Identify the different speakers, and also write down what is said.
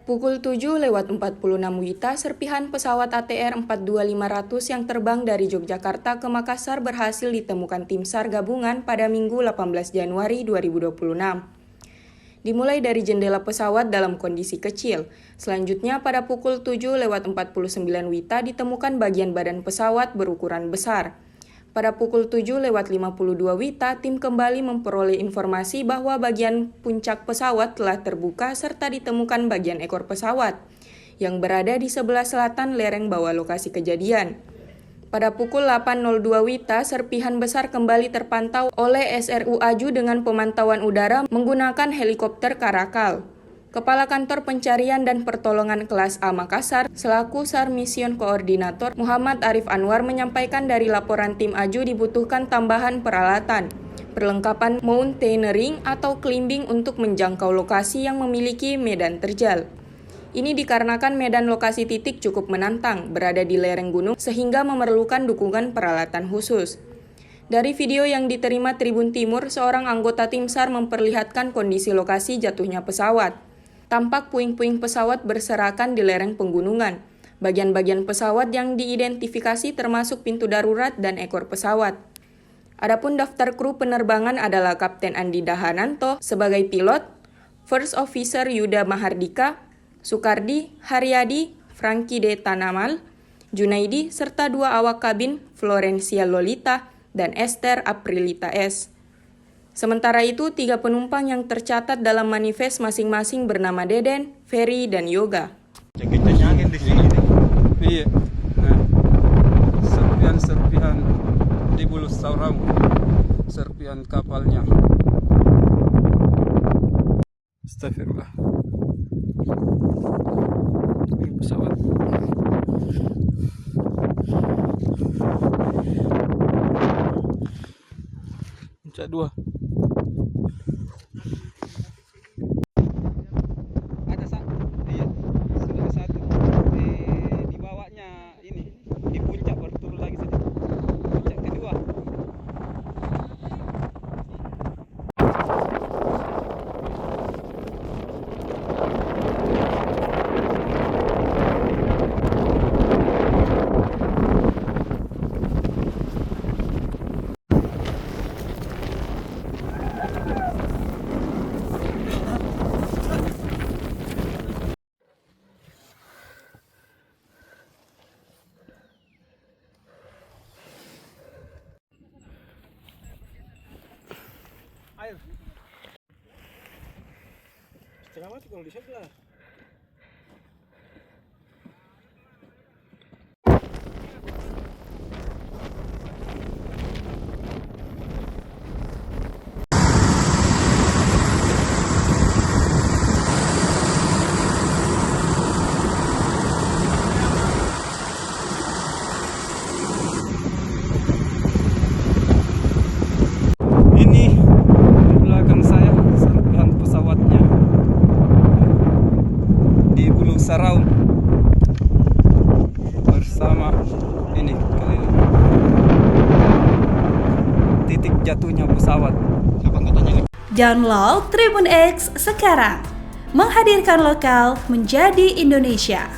Speaker 1: Pukul 7.46 WITA, serpihan pesawat ATR 42500 yang terbang dari Yogyakarta ke Makassar berhasil ditemukan tim SAR gabungan pada Minggu 18 Januari 2026. Dimulai dari jendela pesawat dalam kondisi kecil. Selanjutnya pada pukul 7.49 WITA ditemukan bagian badan pesawat berukuran besar. Pada pukul 7.52 WITA, tim kembali memperoleh informasi bahwa bagian puncak pesawat telah terbuka serta ditemukan bagian ekor pesawat yang berada di sebelah selatan lereng bawah lokasi kejadian. Pada pukul 8.02 WITA, serpihan besar kembali terpantau oleh SRU Aju dengan pemantauan udara menggunakan helikopter Karakal. Kepala Kantor Pencarian dan Pertolongan Kelas A Makassar, selaku SAR Mission Koordinator Muhammad Arif Anwar menyampaikan dari laporan tim Aju dibutuhkan tambahan peralatan, perlengkapan mountaineering atau climbing untuk menjangkau lokasi yang memiliki medan terjal. Ini dikarenakan medan lokasi titik cukup menantang, berada di lereng gunung sehingga memerlukan dukungan peralatan khusus. Dari video yang diterima Tribun Timur, seorang anggota tim SAR memperlihatkan kondisi lokasi jatuhnya pesawat. Tampak puing-puing pesawat berserakan di lereng penggunungan. Bagian-bagian pesawat yang diidentifikasi termasuk pintu darurat dan ekor pesawat. Adapun daftar kru penerbangan adalah Kapten Andi Dahananto sebagai pilot, First Officer Yuda Mahardika, Sukardi, Haryadi, Franky D. Tanamal, Junaidi, serta 2 awak kabin, Florencia Lolita dan Esther Aprilita S. Sementara itu, 3 penumpang yang tercatat dalam manifest masing-masing bernama Deden, Ferry, dan Yoga.
Speaker 2: Kita angin di sini.
Speaker 3: Iya. Nah, serpihan di bulu saurau, serpihan kapalnya. Astagfirullah. Ini pesawat. Puncak 2.
Speaker 2: Air. Setengah mati kalau di sebelah.
Speaker 3: Sarau bersama ini titik jatuhnya pesawat.
Speaker 4: Download Tribun X sekarang, menghadirkan lokal menjadi Indonesia.